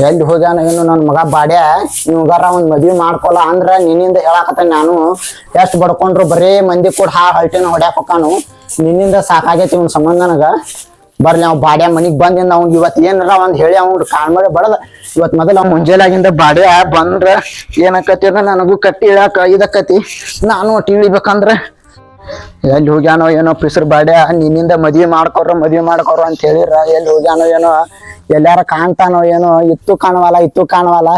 ಎಲ್ಲಿ ಹೋಗ್ಯಾನ ಏನು ನನ್ನ ಮಗ ಬಾಡ್ಯ ಇವಾಗಾರ ಒಂದ್ ಮದ್ವಿ ಮಾಡ್ಕೊಲ್ಲ ಅಂದ್ರ ನಿನ್ನಿಂದ ಹೇಳಾಕತ್ತ ನಾನು ಎಷ್ಟ್ ಬಡ್ಕೊಂಡ್ರು ಬರೇ ಮಂದಿ ಕೂಡ ಹಲ್ಟಿನ ಹೊಡ್ಯಾಕ ಹೊಕ್ಕಾನು ನಿನ್ನಿಂದ ಸಾಕಾಗೈತಿ ಇವ್ನ ಸಂಬಂಧ ನನಗ ಬರ್ಲಿ ಅವ್ ಬಾಡ್ಯ ಮನಿಗ್ ಬಂದಿಂದ ಅವ್ನ್ ಇವತ್ ಏನಾರ ಒಂದ್ ಹೇಳಿ ಅವ್ನ್ ಕಾಣ್ಮಳೆ ಬಡದ ಇವತ್ ಮೊದಲ ಅವ್ ಮುಂಜಾಲಾಗಿಂದ ಬಾಡ್ಯ ಬಂದ್ರ ಏನಕತಿ ಅದ ನನಗೂ ಕಟ್ಟಿ ಇಳಾಕ ಇದಕ್ಕತಿ ನಾನು ತಿಳಿಬೇಕಂದ್ರ ಎಲ್ಲಿ ಹೋಗ್ಯಾನೋ ಏನೋ ಪಿಸ್ರ ಬಾಡ್ಯ ನಿನ್ನಿಂದ ಮದ್ವಿ ಮಾಡ್ಕೊರ ಅಂತ ಹೇಳಿರ ಎಲ್ಲಿ ಹೋಗ್ಯಾನೋ ಏನೋ ಎಲ್ಲಾರ ಕಾಣ್ತಾನೋ ಏನೋ ಇತ್ತು ಕಾಣವಲ್ಲ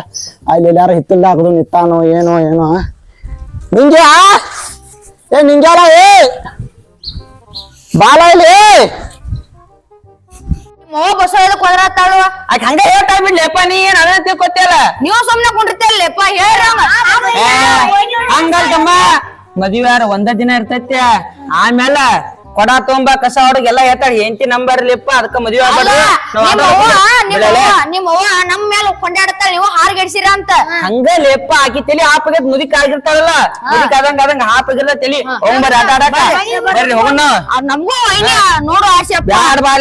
ಅಲ್ಲಿ ಎಲ್ಲಾರ ಹಿತ್ತಲ್ದ ಹಾಕದು ನಿತ್ತಾನೋ ಏನೋ ನಿಂಗ್ಯಾ ನಿಂಗ್ಯಾಲ ಬಾಲ ಇಲ್ಲಿ ಬಸ್ ಕೊದ್ರಾತಾಳು ಆಕೆ ಹಂಗ ಹೇಳ್ತಾ ಬಿಡ್ಲಿಪ್ಪ ನೀ ಏನ್ ಅದನ್ನ ತಿಳ್ಕೊತಿಯಲ್ಲ ನೀವು ಸುಮ್ನೆ ಕುಂಡಿರ್ತಿಯಲ್ಲಪ್ಪ ಹೇಳ್ರಿ ಹಂಗಲ್ತಮ್ಮ ಮದ್ವೆ ಒಂದ ದಿನ ಇರ್ತೈತಿ ಆಮೇಲೆ ಕೊಡ ತೊಂಬ ಕಸ ಹೊಡಗ್ ಎಲ್ಲಾ ಹೇಳ್ತಾಳ ಎಂಟಿ ನಂಬರ್ ಲಿಪ್ಪ ಅದಕ್ಕ ಮದ್ವೆ ನಿಮ್ಮ ಅವ್ವ ನಮ್ ಮೇಲೆ ಕೊಂಡಾಡ್ತಾಳ ನೀವು ಹಾರ್ಗೆಡ್ಸಿರ ಅಂತ ಹಂಗ ಲೆಪ್ಪ ಆಕಿ ತಲಿ ಹಾಪಾಗತ್ ಮುದಿಕ್ ಆಗಿರ್ತಾಳಲ್ಲ ಮುದಿಕ್ ಆದಂಗ ಹಾಪಾಗಿಲ್ಲ ತಲಿ ಹೋಗ್ಬರ್ರಿ ಆಟ ಆಡಾಕ ಬರ್ರಿ ಹೋಗೋಣ ನಮ್ಗೂ ನೋಡು ಆಸೆ ಬ್ಯಾಡ ಬಾ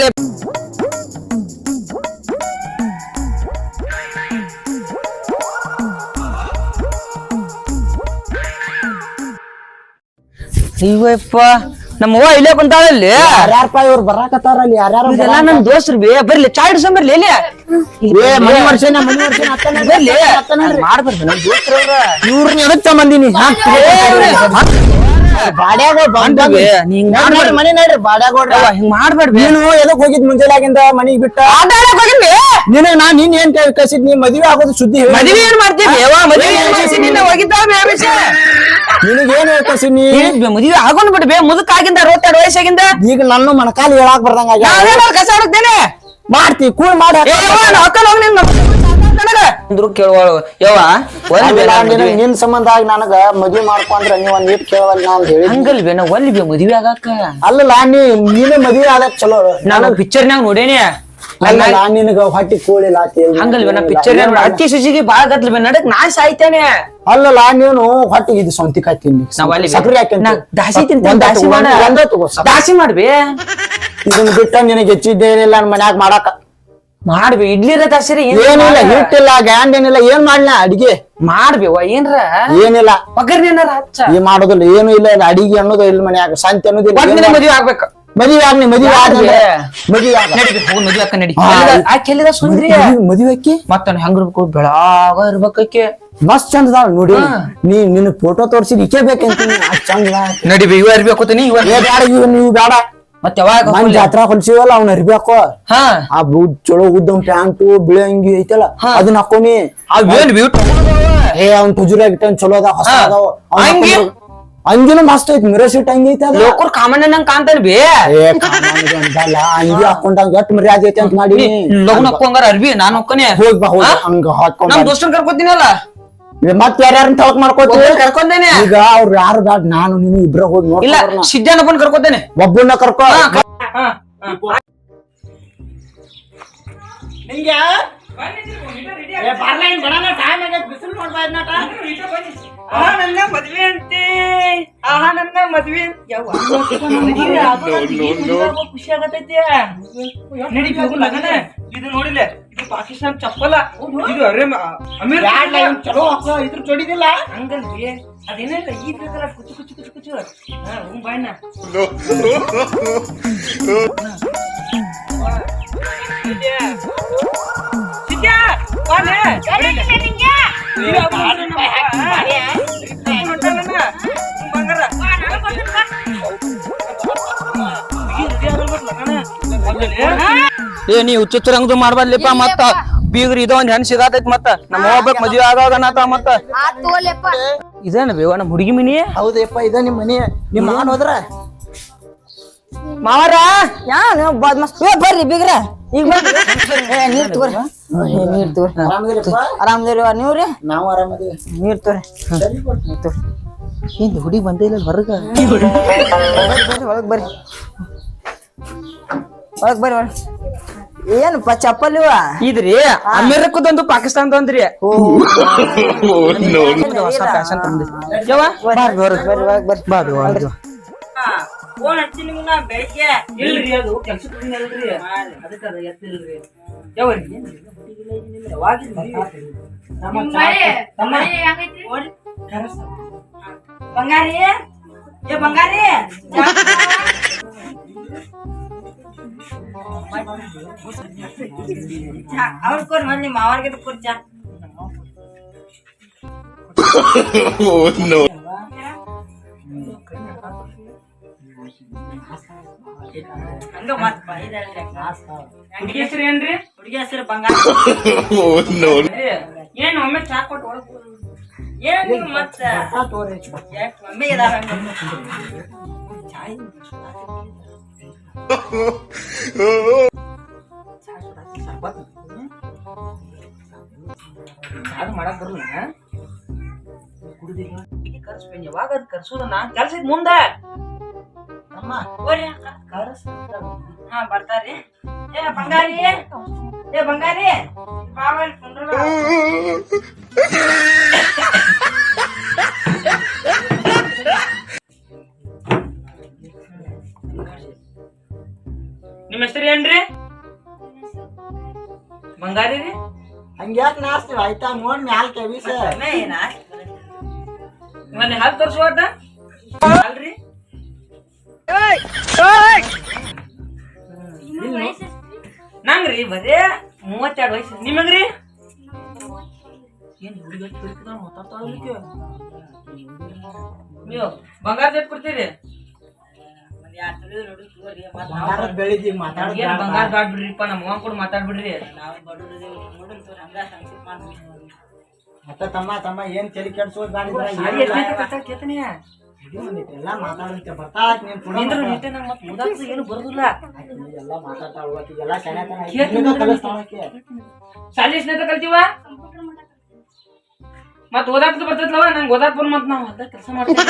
ಅಯ್ಯಪ್ಪ ನಮ್ಮವ್ವ ಇಲ್ಲೇ ಕುಂತಾಳಲ್ಲಿ ಯಾರ್ಯಾರಪ್ಪ ಇವ್ರು ಬರಾಕತ್ತಾರ ಅಲ್ಲಿ ಯಾರ್ಯಾರ ಇದೆಲ್ಲ ನಮ್ ದೋಸ್ತರು ಬರ್ಲಿ ಚಾ ಹಿಡ್ಸೊಂಡ್ ಬರ್ಲಿ ಇಲ್ಲಿ ಮನಿ ವರ್ಷನ ಬರ್ಲಿ ಮಾಡ್ಬಾರ್ದು ನಮ್ ದೋಸ್ತರು ಇವ್ರನ್ನ ಎದಕ್ ತಗೊಂಬಂದಿನಿ ಮನಿ ನೋಡ್ರಿ ಬಾಡ್ಯಾಗೋಡ್ರ ಹಿಂಗ್ ಮಾಡ್ಬೇಡ್ರಿ ನೀನು ಎದಕ್ ಹೋಗಿದ್ ಮುಂಜಾಲಾಗಿಂದ ಮನಿಗ್ ಬಿಟ್ಟ ನಿನಗ್ ನಾನ್ ನಿನ್ ಏನ್ ಕಸಿದ್ ನೀ ಮದ್ವೆ ಆಗೋದು ಸುದ್ದಿ ಮದ್ವೆ ಏನ್ ಮಾಡ್ತೀವಿ ಹೋಗಿದ್ದ ನಿನಗೇನ್ ಕಸಿ ನೀ ಮದ್ವೆ ಆಗೋನ್ ಬಿಡ್ಬೇ ಮುದುಕಾಗಿಂದ 62 ವಯಸ್ಸಾಗಿಂದ ಈಗ ನನ್ನ ಮಣಕಾಲ್ ಹೇಳಾಕ್ ಬರ್ದಂಗ ಕಸ ಹೊಡಕ್ತೇನೆ ಮಾಡ್ತಿ ಕೂಳ್ ಮಾಡಿ ಕೇಳುವಳು ನಿನ್ ಸಂಬಂಧ ಆಗಿ ನನಗ ಮದ್ವಿ ಮಾಡ್ಕೊಂಡ್ರ ನೀವ್ ಒಂದ್ ನೀಟ್ ಕೇಳವಲ್ಲ ನಾ ಅಂತ ಹೇಳಿ ಹಂಗಲ್ವೇ ನಾವ್ ಒಲ್ವಿ ಮದ್ವೆ ಆಗಾಕ ಅಲ್ಲಲ್ಲ ನೀನು ಮದ್ವೆ ಆದಕ್ ಚಲೋ ನಾನು ಪಿಕ್ಚರ್ನಾಗ ನೋಡೇನಿ ಅಲ್ಲ ನಿನಗ ಹೊಟ್ಟಿ ಕೂಳಿಲ್ಲ ಹಂಗಲ್ವೇ ನಾ ಪಿಕ್ಚರ್ ಅಕ್ಕಿ ಸುಜಿಗೆ ಬಾಳ ಗದ್ಲ್ವೇ ನಡಕ್ ನಾ ಸಾಯ್ತೇನೆ ಅಲ್ಲಲ್ಲ ನೀನು ಹೊಟ್ಟಿಗೆ ಇದು ಸೌಂತಿಕಾಯಿ ತಿನ್ನಿ ಸಕ್ರಿ ದಾಸಿ ತಿಂತ ದಾಸಿ ಮಾಡ್ಬಿ ಇದನ್ನ ಬಿಟ್ಟ ನಿನಗೆ ಹೆಚ್ಚಿದ್ದೇನಿಲ್ಲ ನನ್ ಮನ್ಯಾಗ ಮಾಡಾಕ ಮಾಡ್ಬಿ ಇಡ್ಲಿ ದಾಸಿರಿ ಏನಿಲ್ಲ ಹಿಟ್ಟಿಲ್ಲ ಗ್ಯಾಂಡ್ ಏನಿಲ್ಲ ಏನ್ ಮಾಡ್ಲ ಅಡಿಗೆ ಮಾಡ್ಬೇವ ಏನ್ರ ಏನಿಲ್ಲ ಒಗ್ಗರ್ನಿ ಏನಾರ ಹಚ್ಚ ಈ ಮಾಡೋದಿಲ್ಲ ಏನು ಇಲ್ಲ ಅಡಿಗೆ ಅನ್ನೋದು ಇಲ್ಲ ಮನ್ಯಾಗ ಶಾಂತಿ ಅನ್ನೋದಿಲ್ಲ ಮದ್ವೆ ಆಗ್ಬೇಕು ಮದ್ವೆ ಆಗ್ನಿ ಮದ್ವೆ ಆದ್ಮೇಲೆ ಮದ್ವೆ ಮದ್ವೆ ಅಕ್ಕ ನಡಿ ಆಕೆಲ್ಲಿದ ಸುಂದ್ರಿ ಮದ್ವೆ ಅಕ್ಕಿ ಮತ್ತ ಹೆಂಗಿರ್ಬೇಕು ಬೆಳಾಗ ಇರ್ಬೇಕಕ್ಕೆ ಮಸ್ತ್ ಚಂದ ನೋಡಿ ನಿನ್ ಫೋಟೋ ತೋರ್ಸಿದ್ ಇಕೆ ಬೇಕಂತೀನಿ ಚಂದ ನಡಿ ಇವ ಇರ್ಬೇಕು ನೀವು ಬೇಡ ಮತ್ತೆ ಯಾವಾಗ ಮನ್ ಜಾತ್ರಾ ಹೊಲ್ಸಿವಲ್ಲ ಅವ್ನ ಇರ್ಬೇಕು ಆ ಬೂಟ್ ಚಲೋ ಉದ್ದಮ್ ಪ್ಯಾಂಟು ಬಿಳಿ ಅಂಗಿ ಐತಲ್ಲ ಅದನ್ನ ಹಾಕೋನಿ ಏ ಅವ್ನ ಟುಜುರಾಗಿಟ್ಟ ಚಲೋ ಅದ ಹೊಸ ಅದಾವ ಅಂಗಿನೂ ಮಸ್ತ್ ಐತಿ ಮಿರ ಸೀಟ್ ಹಂಗಿ ಐತಿ ಅದ ಲೋಕರ್ ಕಾಮಣ್ಣ ನಂಗೆ ಕಾಣ್ತಾನ ಬೇ ಅಂದಲ್ಲ ಅಂಗಿ ಹಾಕೊಂಡಂಗ ಎಷ್ಟ್ ಮರ್ಯಾದೆ ಐತಿ ಅಂತ ಮಾಡಿ ಲಗ್ನ ಹಾಕೊಂಗಾರ ಅರ್ಬಿ ನಾನ್ ಹೋಗ್ತಾನೆ ಹೋಗ್ ಬಾ ಹೋಗ್ ಹಂಗ ಹಾಕೊಂಡ್ ನಮ್ ದೋಸ್ತನ್ ಕರ್ಕೊತೀನಲ್ಲ ಮತ್ ಯಾರ್ಯಾರನ್ನ ತಳಕ್ ಮಾಡ್ಕೋತೀವಿ ಕರ್ಕೊಂಡೇನೆ ಈಗ ಅವ್ರು ಯಾರು ಬ್ಯಾಡ ನಾನು ನೀನು ಇಬ್ರ ಹೋಗಿ ನೋಡಿ ಇಲ್ಲ ಸಿದ್ದನಪ್ಪನ್ ಕರ್ಕೋತೇನೆ ಒಬ್ಬನ್ನ ಕರ್ಕೋ ನನ್ನ ಮದ್ವೆ ಅಂತೆ ನನ್ನ ಮದ್ವೆ ಖುಷಿ ಆಗತೈತಿ ನಡಿ ಲಗನ ಇದು ನೋಡಿಲ್ಲ ಇದು ಪಾಕಿಸ್ತಾನ ಚಪ್ಪಲ ಇದು ಅಮೀರ್ ಚಲೋ ಇದ್ರ ಚೊಡಿದಿಲ್ಲ ಹಂಗಲ್ರಿ ಅದೇನಿಲ್ಲ ಈ ಬೇಕಲ್ಲ ಕುಚ್ಚು ಕುಚ್ಚು ಕುಚ್ಚು ಕುಚ್ಚು ಬಾಯ್ನ ಏ ನೀ ಹುಚ್ಚುಚ್ಚರಂಗದು ಮಾಡ್ಬಾರ್ಲಿಪ್ಪ ಮತ್ತ ಬೀಗ್ರಿ ಇದ ಒಂದ್ ಹೆಣ್ ಸಿಗಾತೈತಿ ಮತ್ತ ನಮ್ಮ ಹೋಗ್ಬೇಕ್ ಮದ್ವೆ ಆಗೋದನಾತ ಮತ್ತ ಇದೇನ ಬೇವ ನಮ್ ಹುಡುಗಿ ಮನಿ ಹೌದಪ್ಪ ಇದ ನಿಮ್ ಮನಿ ನಿಮ್ ಮಾವನ್ ಹೋದ್ರ ಮಾವಾರ ಬರ್ರಿ ಬಿಗ್ರ ಈಗ ನೀರ್ ತಗೋರಿ ನೀರ್ ತಗೋರಿ ಆರಾಮದಿರಿ ನೀವ್ರಿ ನಾವು ಆರಾಮದಿವಿ ನೀರ್ ತಗೋರಿ ಏನ್ ಹುಡುಗಿ ಬಂದೇ ಇಲ್ಲ ಹೊರಗ ಒಳಗ್ ಬರ್ರಿ ಒಳಗ್ ಬರ್ರಿ ಏನಪ್ಪ ಚಪ್ಪಲ್ ಇವ ಇದ್ರಿ ಅಮೆರಿಕದಂದು ಪಾಕಿಸ್ತಾನದಂದ್ರಿ ಫೋನ್ ಹಚ್ಚಿ ನಿಮ್ಗೆ ನಾ ಬೆಳಿಗ್ಗೆ ಇಲ್ರಿ ಅದು ಕೆಲ್ಸಕ್ಕೆ ಹೋಗಿನಲ್ರಿ ಅದಕ್ಕೆ ಅದು ಎತ್ತಿಲ್ರಿ ಯಾವ್ರಿ ಬಂಗಾರಿ ಏ ಬಂಗಾರಿ ಅವ್ರ ಕೊಡ್ ಮೊದ್ಲು ನಿಮ್ಮ ಅವ್ರಿಗೆ ಕೊಡ್ ಚಾ ಹಂಗ ಮತ್ ಹುಡುಗಿ ಹೆಸರು ಏನ್ರಿ ಹುಡುಗಿ ಹೆಸರು ಬಂಗಾರ ಏನ್ ಒಮ್ಮೆ ಚಾ ಕೊಟ್ಟು ಒಳಗ್ ಏನ್ ನೀವು ಮತ್ತ ಮಮ್ಮಿ ಇದಾರ ಅದು ಮಾಡಕ್ ಬರಲ್ಲ ಕುಡಿದಿಲ್ಲ ಕರ್ಸ್ಬೇಡಿ ಯಾವಾಗ ಅದು ಕರ್ಸೋದ ನಾ ಕೆಲ್ಸ ಐತ್ ಮುಂದ ಅಮ್ಮ ಓರಿ ಹಾ ಬರ್ತಾರ್ರಿ ಏ ಬಂಗಾರಿ ಏ ಬಂಗಾರಿ ಬಾವಲ್ ಕುಂಡ್ರ ನಿಮ್ಮ ಹೆಸರು ಏನ್ರಿ ಬಂಗಾರಿ ರೀ ಹಂಗ್ಯಾಕ್ ನಾಸ್ತೀವಿ ಆಯ್ತಾ ನೋಡ್ ಮ್ಯಾಲ್ ಕೆವಿಸ ಮೊನ್ನೆ ಹಾಲು ತೋರ್ಸುವಾದ ಅಲ್ರಿ ನಂಗ್ರಿ ಬರೇ 32 ವಯಸ್ಸು ನಿಮಗ್ರಿ ಏನ್ ಹುಡುಗಿ ಮಾತಾಡ್ತಾಳಿಕೆ ನೀವು ಬಂಗಾರ ಜೊತೆ ಕೊಡ್ತೀರಿ ಬೆಳಿದಿ ಏನ್ ಬಂಗಾರ ಬ್ಯಾಡ್ ಬಿಡ್ರಿಪ್ಪ ನಮ್ಮ ಅವ್ವ ಕೂಡ ಮಾತಾಡ್ಬಿಡ್ರಿ ಮತ್ತ ತಮ್ಮ ಏನ್ ತಲೆ ಕೆಡ್ಸೋದ್ ಎಲ್ಲ ಮಾತಾಡಂತೆ ಬರ್ತಾ ಏನು ಬರುದಿಲ್ಲ ಎಲ್ಲ ಮಾತಾಡ್ತಾಳ ಶಾಲಿ ಸ್ನೇಹಿತ ಕಲ್ತೀವ ಮತ್ ಓದಾಕ ಬರ್ತೈತ್ಲವ ನಂಗೆ ಓದಾಕ್ ಬಂದ್ ಮತ್ ನಾವ್ ಅದ ಕೆಲಸ ಮಾಡ್ತೀವಿ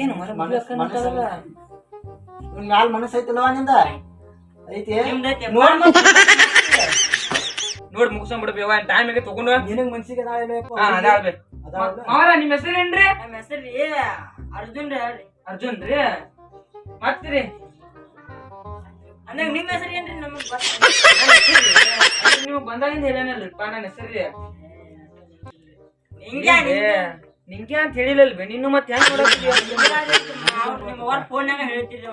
ಏನು ಮ್ಯಾಲ ಮನಸ್ಸು ಐತಿಲ್ವ ನಿಂದ ಐತಿ ನೋಡ್ ಮುಗಿಸ್ಕೊಂಡ್ಬಿಡ್ಬೇವ ಟೈಮ್ ಆಗಿ ತಗೊಂಡು ನಿನಗ್ ಮನ್ಸಿಗೆ ಮಾವರ ನಿಮ್ ಹೆಸರೇನ್ರಿ ನಮ್ಮ ಹೆಸರು ಅರ್ಜುನ್ ರೀ ಅರ್ಜುನ್ ರೀ ಮತ್ರಿ ಅಂದಾಗ ನಿಮ್ಮ ಹೆಸರು ಏನ್ರಿ ನಮಗ್ ನೀವು ಬಂದಾಗಿಂದ ಹೇಳೇನಲ್ರಿಪ್ಪ ನನ್ನ ಹೆಸರಿ ನಿಂಗೆ ಅಂತ ಹೇಳಿಲ್ಲಲ್ವೇ ನೀನು ಮತ್ತೆ ಹೆಂಗ್ ನಿಮ್ಮ ಅವ್ರ ಫೋನ್ಯಾಗ ಹೇಳ್ತಿದ್ರಿ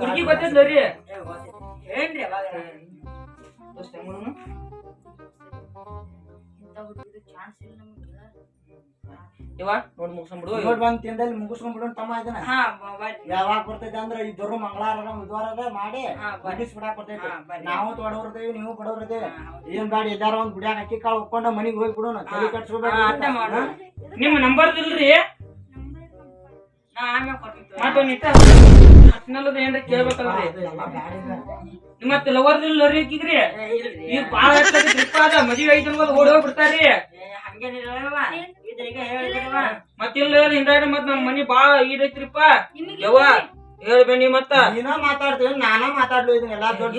ಹುಡುಗಿ ಗೊತ್ತಿದ್ಲರಿ ಏನ್ರಿ ಅವಾಗ ಇವ ನೋಡ್ ಮುಗಿಸ್ಕೊಂಡ್ಬಿಡು ನೋಡ್ ಬಂದ್ ತಿಂದಲ್ಲಿ ಮುಗಿಸ್ಕೊಂಡ್ಬಿಡು ತಮ್ಮ ಇದನ್ನ ಹಾ ಯಾವಾಗ ಬರ್ತೈತೆ ಅಂದ್ರೆ ಇದ್ದರು ಮಂಗಳವಾರ ಬುಧವಾರ ಮಾಡಿ ಬಿಡಾಕ್ ಬರ್ತೈತೆ ನಾವು ಬಡವ್ರದೇವಿ ನೀವು ಬಡವ್ರದೇವಿ ಏನ್ ಬ್ಯಾಡ ಎಲ್ಲಾರ ಒಂದ್ ಗುಡಿಯಾಗ ಅಕ್ಕಿ ಕಾಳು ಉಕ್ಕೊಂಡ ಮನಿಗ್ ಹೋಗಿ ಬಿಡೋಣ ತಲೆ ಕಟ್ಸ್ಕೊಬೇಡ ನಿಮ್ಮ ನಂಬರ್ ಇಲ್ರಿ ಮತ್ತೊಂದು ಏನ್ರ ಕೇಳ್ಬೇಕಲ್ರಿ ನಿಮ್ಮತ್ತ ಲವರ್ದಿಲ್ಲರಿ ಹಾಕಿದ್ರಿ ಈಗ ಬಾಳ ಅದ ಮದುವೆ ಐತೆ ಓಡಿ ಹೋಗ್ಬಿಡ್ತಾರ್ರಿ ಮತ್ತಿಲ್ಲ ಹಿಂದಾಡಿ ಮತ್ ನಮ್ ಮನಿ ಬಾಳ ಈಡೈತ್ರಿಪ್ಪ ಯವ್ವ ಹೇಳ್ಬೇನಿ ಮತ್ತ ನೀನ ಮಾತಾಡ್ತೀವಿ ನಾನ ಮಾತಾಡ್ಲು ಇದನ್ನ ಎಲ್ಲಾ ದೊಡ್ಡ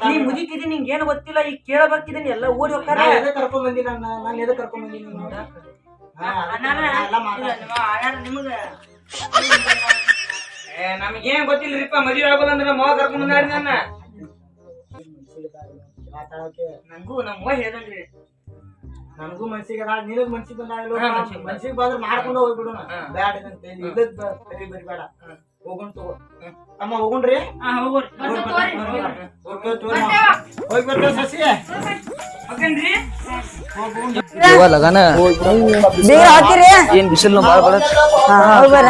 ನೀ ಮುದಿಕಿದಿ ನಿಂಗೆ ಏನು ಗೊತ್ತಿಲ್ಲ ಈಗ ಕೇಳಬೇಕಿದೀನಿ ಎಲ್ಲ ಓಡಿ ಹೋಗ್ತಾರ ಕರ್ಕೊಂಡ್ ಬಂದಿ ನಾನು ಎದ ಕರ್ಕೊಂಡ್ ಬಂದಿನಿ ನಮಗೇನ್ ಗೊತ್ತಿಲ್ರಿಪ್ಪ ಮದುವೆ ಆಗೋಲ್ಲ ಅಂದ್ರೆ ಮಾವ ಕರ್ಕೊಂಡ್ ಬಂದಾರಿ ನನ್ನ ನಂಗೂ ನಮ್ಮ ಹೇಳ್ದನ್ರಿ ನನಗೂ ಮನ್ಸಿಗೆ ನಿನಗ್ ಮನ್ಸಿಗೆ ಬಂದಾಗ ಮನ್ಸಿಗೆ ಬಂದ್ರೆ ಮಾಡ್ಕೊಂಡು ಹೋಗ್ಬಿಡೋಣ ಬ್ಯಾಡ ಇಲ್ಲದ್ ಬೇಡ ಹೋಗೋಣ ತಗೋ ಅಮ್ಮ ಹೋಗೋಣ್ರಿ ಹೋಗಿ ಬರ್ತೇವೆ ಸಸಿ ಲಗನ ಬೀಗ ಹಾಕಿರಿ ಏನ್ ಬಿಸಿಲು ಬಾಳ ಬರತ್ ಹೋಗ್ಬರ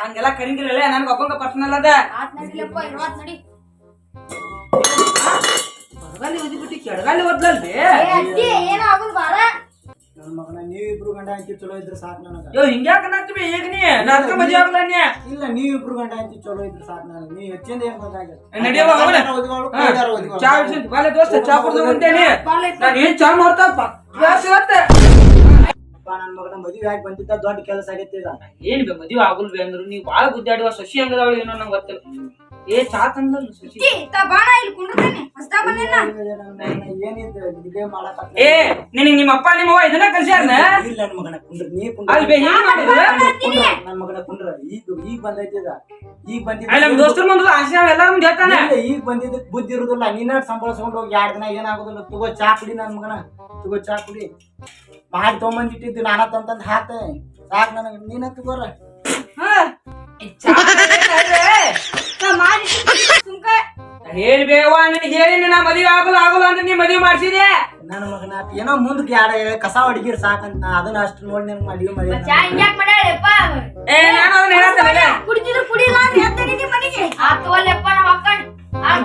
ಹಂಗೆಲ್ಲ ಕರಿಂಗಿಲ್ಲ ನನ್ಗ ಒಬ್ಬಂಗ ಪರ್ಸನಲ್ ಅದ ಬರಗಾಲಿ ಓದಿ ಬಿಟ್ಟು ಕೆಳಗಾಲಿ ಓದ್ಲಲ್ರಿ ನನ್ನ ಮಗನ ನೀವಿಬ್ರು ಗಂಡ ಹೆಂಡತಿ ಚಲೋ ಇದ್ರೆ ಸಾಕು ನನಗ. ಯೋ ಹಿಂಗ್ಯಾಕ ಅನ್ನತ್ತೀವಿ ಈಗ ನೀ ನಾಲ್ಕ ಮದ್ವೆ ಆಗಲ್ಲ ನೀ ಇಲ್ಲ ನೀವಿಬ್ರು ಗಂಡ ಹೆಂಡತಿ ಚಲೋ ಇದ್ರೆ ಸಾಕು ನನಗ. ನೀ ಹೆಚ್ಚಿಂದ ಏನ್ ಬೇಕಾಗಿಲ್ಲ. ನಡಿಯವ ಹೋಗೋಣ. ಚಾ ಬಿಡ್ಸಿ ಬಾಲೆ ದೋಸ್ತ ಚಾ ಕುಡ್ದು ಮುಂದೇನಿ ನಾನು ಏನ್ ಚಾ ಮಾಡ್ತಾಪ್ಪ ಕ್ಲಾಸ್ ಇವತ್ತೆ ನನ್ನ ಮಗನ ಮದುವೆ ಆಗಿ ಬಂದಿದ್ದ ದೊಡ್ಡ ಕೆಲಸ ಆಗೈತಿ ಈಗ. ಏನ್ ಬೇ ಮದ್ವೆ ಆಗುಲ್ಬೇ ಅಂದ್ರು ನೀವ್ ಬಾಳ ಗುದ್ದಾಡುವ ಸೊಸಿ ಹಂಗದವಳು ಏನೋ ನಂಗೆ ಗೊತ್ತಿಲ್ಲ. ಏ ಚಾ ತಂದಲ್ಲ ಸೊಸಿ ಏ ನಿನಗ್ ನಿಮ್ಮ ಅಪ್ಪ ನಿಮ್ಮವ್ವ ಇದನ್ನ ಕಲ್ಸ್ಯಾರನ ಇಲ್ಲ ನನ್ನ ಮಗನ ಕುಂಡ್ರ ನೀ ಅಲ್ಲಿ ಬೇ ಹೆಂಗ್ ಮಾಡಿದ್ರು ನನ್ನ ಮಗನ ಕುಂಡ್ರ ಈಗ ಬಂದೈತಿ ಈಗ. ಈಗ ಅಲ್ಲಿ ನಮ್ ಬಂದಿದ್ದ ದೋಸ್ತರ ಮುಂದೆ ಆಶೆ ಎಲ್ಲಾರ ಮುಂದೆ ಹೇಳ್ತಾನೆ ಈಗ ಬಂದಿದ್ದಕ್ ಬುದ್ಧಿ ಇರುದಿಲ್ಲ. ನೀನ ಸಂಬಳಸ್ಕೊಂಡು ಹೋಗಿ 2 ದಿನ ಏನಾಗುದಿಲ್ಲ. ತಗೋ ಚಾ ಕುಡಿ ನನ್ನ ಮಗನ, ತಗೋ ಚಾ ಕುಡಿ. ಮಾಡಿ ತೊಗೊಂಬಂದಿಟ್ಟಿದ್ದು ನಾನ ತಂತಂದ್ ಹಾಕ್ತೆ ಸಾಕ್ ನನಗ. ನೀನ ತಗೋರ ಹೇಳ್ಬೇವ ನಿನಗೆ ಹೇಳಿ ನಾ ಮದುವೆ ಆಗಲ್ಲ ಅಂತ ನೀ ಮದುವೆ ಮಾಡ್ಸಿದ್ಯಾ ನನ್ನ ಮಗನ ಏನೋ ಮುಂದಕ್ಕೆ ಕಸ ಹೊಡಿಗಿರ್ ಸಾಕಂತ ನಾ ಅದನ್ನ ಅಷ್ಟು ನೋಡಿ ನನ್ ಮದುವೆ ಮಾಡಿ ಏ ನಾನು ಅದನ್ನ ಹೇಳ್ತೇನೆ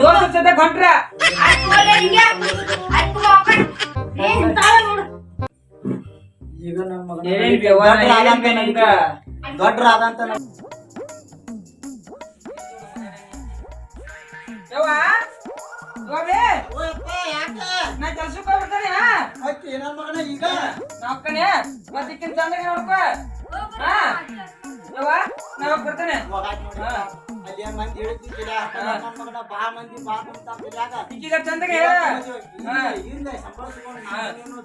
ದೋಸ್ತ ಜೊತೆ ಹೊಂಟ್ರ ಈಗ ನನ್ನ ಮಗನ ಹೇಳ್ಬೇವ ದೊಡ್ಡರಾದಂತ ನಾ ಕೆಲ್ಸಕ್ಕೆ ಹೋಗ್ಬಿಡ್ತಾನೆ ನನ್ನ ಮಗನ ಈಗ ನಾವ್ಕನೆ ಮತ್ತಿಕ್ಕಿನ ಚಂದಾಗ ನೋಡ್ಕೊ ನಾವ್ ಬರ್ತೇನೆ ಅಲ್ಲಿ ಮಂದಿ ಹೇಳ್ತಿದ್ದೀರ ನನ್ನ ಮಗನ ಬಾಳ ಮಂದಿ ಬಾ ಅಂತ ಈಗ ಚಂದಾಗ ಹೇಳ ಇಲ್ಲ ಸಂಬಳಿಸ್ಕೊಂಡು ನಾನೇನು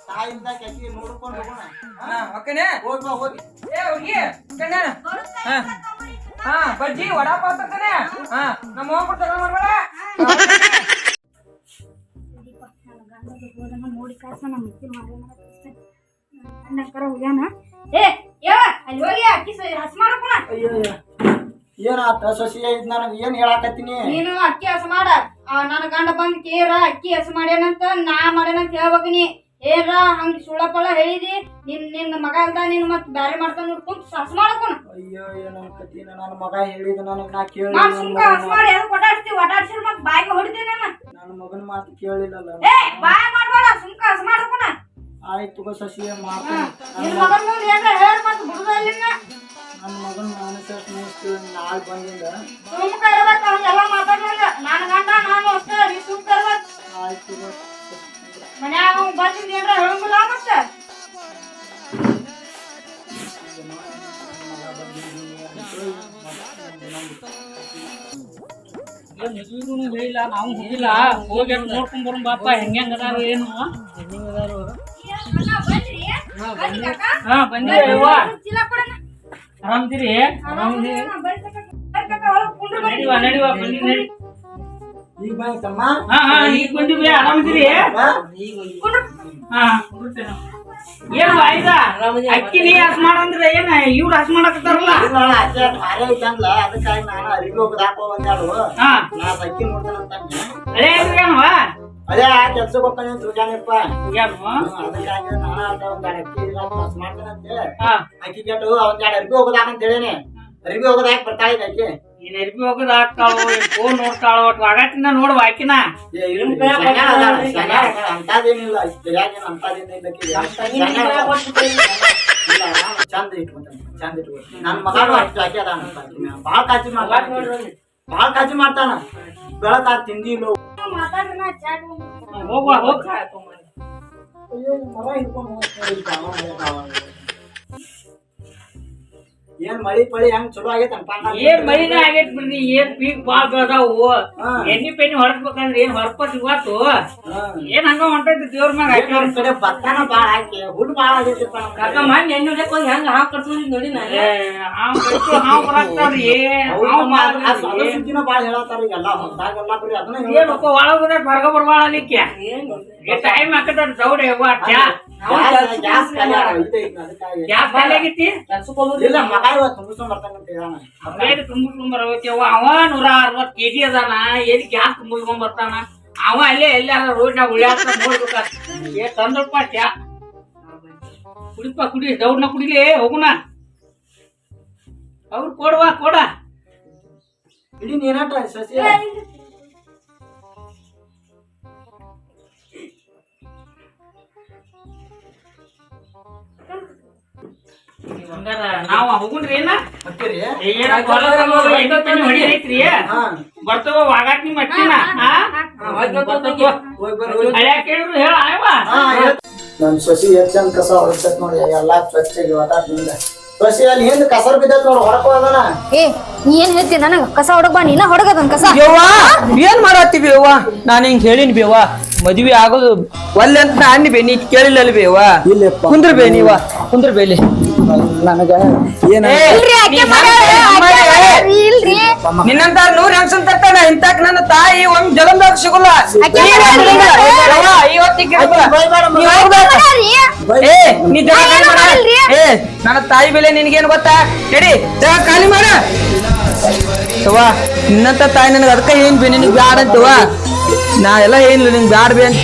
ತಾಯಿಯಿಂದ ಕೆಟ್ಟಿ ನೋಡ್ಕೊಂಡು ಹೋಗೋಣ. ಓಕೆನೆ ಹೋಗ್ಬಾ ಹೋಗಿ. ಏ ಹುಡುಗಿ ಕಣ್ಣ ಹಾ ಬಜ್ಜಿ ವಡಾಪಾವ್ ತರ್ತಾನೆ ನಮ್ಮ ಹೋಗ್ ಕೊಡ್ತಾರ ಮಾಡ್ಬೇಡ ನೋಡಿ ಕಾಸ ನಮ್ಮ ಮುತ್ತಿ ಮಾರ ಹೋಗ್ಯಾನ. ಏ ಅಲ್ಲಿ ಹೋಗಿ ಅಕ್ಕಿ ಹಸ್ ಮಾಡಕೋಣ. ಅಯ್ಯೋ ಏನಾತ ಸೊಸಿ ನನಗೆ ಏನ್ ಹೇಳಾಕತ್ತೀನಿ. ನೀನು ಅಕ್ಕಿ ಹಸ್ ಮಾಡ. ನನ್ನ ಗಂಡ ಬಂದ್ ಕೇರ ಅಕ್ಕಿ ಹಸ್ ಮಾಡ್ಯಾನಂತ ನಾ ಮಾಡ್ಯಾನಂತ ಹೇಳ್ಬೇಕು. ನೀ ಏನ್ರ ಹಂಗ ಸುಳ್ಳಪಳ ಹೇಳಿದಿ ನಿನ್ನ ಮಗ ಅಲ್ದ ನೀನ್ ಮತ್ ಬ್ಯಾರೆ ಮಾಡ್ತಾನ ನೋಡ್ಕೊಂಡ್ ಹಸ್ ಮಾಡಕೋಣ. ಅಯ್ಯೋ ಏನೋ ಕತ್ತಿ ನನ್ನ ಮಗ ಹೇಳಿದ ನನಗ್ ನಾ ಕೇಳಿ ನಾನ್ ಸುಮ್ಕ ಹಸ್ ಮಾಡಿ ಎದಕ್ ಒಟಾಡ್ಸಿರ್ ಮತ್ ಬಾಯಿಗೆ ಹೊಡಿತೀನಿ ನನ್ನ ಮಗನ ಮಾತು ಕೇಳಿಲ್ಲಲ್ಲ. ಏ ಬಾಯ್ ಮಾಡ್ಬೇಡ ಸುಮ್ಕ ಹಸ್ ಮಾಡಕೋಣ. ಆಯ್ತು ತಗೋ ಸಸಿ ಮಾಡ್ತೀನಿ. ನಿನ್ ಮಗನ್ ಮುಂದೆ ಏನ್ರ ಹೇಳ್ ಮತ್ ಬಿಡುದ ಇಲ್ಲಿನ. ನನ್ನ ಮಗನ ಮಾನಸ ನಾಳೆ ಬಂದಿಂದ ಸುಮ್ಕ ಇರ್ಬೇಕು. ಅವ್ನೆಲ್ಲ ಮಾತಾಡ್ಲಂಗ ನನ್ನ ಗಂಡ ನಾನು ಅಷ್ಟೇ. ನೀ ಸುಮ್ಕ ಇರ್ಬೇಕು. ಆಯ್ತು ಮನ್ಯಾಗ ಅವ್ನು ಬಂದಿದ್ ಏನ್ರ ಹೇಳಂಗಿಲ್ಲ ಮತ್ತೆ. ಹೇಳಿಲ್ಲ ನಾವು ಹೋಗಿಲ್ಲ ಹೋಗಿ ನೋಡ್ಕೊಂಡ್ ಬರೋಣ ಬಾಪ ಹೆಂಗ ಅದಾರ ಏನು ಹಾ ಬಂದಿರಿ ಆರಾಮ್ದಿರಿ ನಡಿವಾ ಬಂದಿ ನಡಿ ಈಗ ಬಂತಮ್ಮ. ಹಾ ಹಾ ಈಗ ಬಂದಿವಿ ಆರಾಮ್ದಿರಿ ಹಾ ಏನು ಆಯ್ತಾ ಅಕ್ಕಿ ನೀ ಹಸ್ ಮಾಡಂದ್ರೆ ಏನ ಇವ್ರು ಹಸ್ ಮಾಡಕತ್ತಾರಲ್ಲ ಅಕ್ಕಿ ಭಾರಿ ಐತಂದ್ಲ ಅದಕ್ಕಾಗಿ ನಾನು ಅರಿವಿ ಹೋಗದ್ ಹಾಕೋ ಒಂದಾಡು ಹಾ ನಾ ಅಕ್ಕಿ ನೋಡ್ತಾನಂತ ಅದೇ ಏನವಾ ಅದೇ ಕೆಲ್ಸಕ್ಕೆ ಹೋಗ್ತಾನೆ ತುಜಾನಪ್ಪ. ಯಾರು ಅದಕ್ಕಾಗಿ ನಾನು ಅರ್ಧ ಒಂದ್ ಅಕ್ಕಿ ಹಸ್ ಮಾಡ್ತಾನಂತೆ. ಹಾ ಅಕ್ಕಿ ಕೆಟ್ಟು ಒಂದ್ ಅರಿವಿ ಹೋಗೋದ್ ಹಾಕಂತ ಹೇಳೇನೆ. ಅರಿವಿ ಹೋಗೋದ್ ಹಾಕಿ ಬರ್ತಾಳೆ ಅಕ್ಕಿ. ನೀನ್ ಅರ್ಬಿ ಹೋಗೋದ್ ಹಾಕ್ತಾಳು ಫೋನ್ ನೋಡ್ತಾಳು ಒಟ್ಟು ಆಗಾಟಿನ ನೋಡುವ ಆಕಿನ ಅಂತದೇನಿಲ್ಲ ಚಂದ ಇಟ್ಕೊಂತಾನೆ ಚಂದ ಇಟ್ಕೊಂತಾನೆ. ನನ್ನ ಮಗನು ಅಷ್ಟು ಹಾಕಿ ಅದ ಬಾಳ ಕಾಳಜಿ ಮಾಡ್ತಾನ ಬಾಳ ಕಾಳಜಿ ಮಾಡ್ತಾನ. ಬೆಳಕ ತಿಂದಿ ಇಲ್ಲ ಹೋಗುವ ಹೋಗ ಮರ ಹಿಡ್ಕೊಂಡು ಏನ್ ಮಳಿ ಪಳಿ ಹೆಂಗ್ ಚಲೋ ಆಗೈತಂಪ. ಏನ್ ಮಳಿನ ಆಗೈತ್ ಬಿಡ್ರಿ ಏನ್ ಪೀಕ್ ಬಾಳ್ ಬೆಳದಾವು ಎಣ್ಣಿ ಪೆಣ್ಣಿ ಹೊರಡ್ಬೇಕಂದ್ರೆ ಏನ್ ಹೊರಪತ್ ಇವತ್ತು ಏನ್ ಹಂಗ ಹೊಂಟೈತಿ ದೇವ್ರ ಮ್ಯಾಗ ಹಾಕಿ ಕಡೆ ಭತ್ತನ ಬಾಳ ಹಾಕಿ ಹುಡ್ ಬಾಳ ಆಗೈತಿಪ್ಪ ನಮ್ ಕಾಕ ಮಣ್ಣು ಎಣ್ಣೆ ಹೊಡ್ಯಾಕ ಹೋಗಿ ಹೆಂಗ ಹಾವು ಕಟ್ಸೋದಿ ನೋಡಿ ಹಾವು ಬರಾಕ್ತಾವ್ರಿ ಸುದ್ದಿನ ಬಾಳ ಹೇಳತ್ತಾರ ಈಗೆಲ್ಲ ಹೊಲ್ದಾಗೆಲ್ಲ ಬರೀ ಅದನ್ನ ಏನಪ್ಪ ಒಳ ಬಂದ ಹೊರಗ ಬರ್ಬಾಳ ಅಲ್ಲಿಕ್ಕೆ ಟೈಮ್ ಹಾಕತಾರ ದೌಡೆ ಗ್ಯಾಸ್ ಗ್ಯಾಸ್ ಖಾಲಿ ಆಗೈತಿ ಇಲ್ಲ ಮಗ ಇವತ್ತು ತುಂಬಿಸ್ಕೊಂಡ್ ಬರ್ತಾನಂತ ಹೇಳೋಣ. ತುಂಬಿಸ್ಕೊಂಡ್ ಬರಬೇಕು ಅವ 160 kg ಅದಾನ ಎಲ್ಲಿ ಗ್ಯಾಸ್ ತುಂಬಿಸ್ಕೊಂಡ್ ಬರ್ತಾನ ಅವ ಅಲ್ಲೇ ಎಲ್ಲಾರ ರೋಡ್ನಾಗ ಉಳ್ಯಾಕ ನೋಡ್ಬೇಕ ತಂದಪ್ಪ ಚಾ ಕುಡಿಪ ಕುಡಿ ದೌಡ್ನ ಕುಡಿಲಿ ಹೋಗುಣ ಅವ್ರು ಕೊಡುವ ಕೊಡ ಇಡೀ ನೀನಾಟ ಸಸಿ ಹಂಗಾರ ನಾವ್ ಹೋಗುಣ್ರಿ ಏನ ಮತ್ತೀರಿ ಏನ ಹೊಡಿಯೈತ್ರಿ ಬರ್ತವ ವಾಗಾಟ್ನಿ ಮಟ್ಟಿನ ಹಳ್ಯಾ ಕೇಳಿದ್ರು ಹೇಳ ಆಯವಾ ನಮ್ ಸೊಸಿ ಎಷ್ಟ್ ಚಂದ ಕಸ ಹೊರತೈತ್ ನೋಡಿ ಎಲ್ಲಾ ಸ್ವಚ್ಛಗೆ ಒಟ್ಟಾಟ್ನಿಂದ ಸೊಸಿ ಅಲ್ಲಿ ಹಿಂದ್ ಕಸರ್ ಬಿದ್ದೈತ್ ನೋಡಿ ಹೊರಕ್ ಹೋದನ ಏ ನೀ ಏನ್ ಹೇಳ್ತಿ ನನಗ ಕಸ ಹೊಡಕ್ ಬಾ ನೀನ ಹೊಡಗದನ್ ಕಸ ಯವ್ವ ಏನ್ ಮಾಡತ್ತೀವಿ ಯವ್ವ ನಾನ್ ಹಿಂಗ್ ಹೇಳಿನಿ ಬೇವ ಮದ್ವಿ ಆಗೋದು ಒಲ್ಲೆ ಅಂತ ಅನ್ನಿ ಬೇ ನೀ ಕೇಳಿಲ್ಲ ಬೇವ ಇಲ್ಲಪ್ಪ ಕುಂದ್ರ ಬೇ ನೀವ ಕುಂದ್ರ ಬೇಲಿ ನನಗ ಏನ ನಿನ್ನಂತ 100 ಹೆಂಗಸನ್ ತರ್ತಾನ ಇಂತಾಕ್ ನನ್ನ ತಾಯಿ ಒಂದ್ ಜಗಂದಾಗ ಸಿಗಲ್ಲ ನೀ ಜಗ ಖಾಲಿ ಮಾಡ ಏ ನನ್ನ ತಾಯಿ ಬೆಲೆ ನಿನ್ಗೇನ್ ಗೊತ್ತಾ ನಡಿ ಜಗ ಖಾಲಿ ಮಾಡ ನಿನ್ನಂತ ತಾಯಿ ನನಗ ಅದಕ್ಕ ಏನ್ ಬೇ ನಿನಗ್ ಬ್ಯಾಡ ಅಂತವ ನಾ ಎಲ್ಲ ಏನಿಲ್ಲ ನಿಂಗ್ ಬ್ಯಾಡ ಬೇ ಅಂತ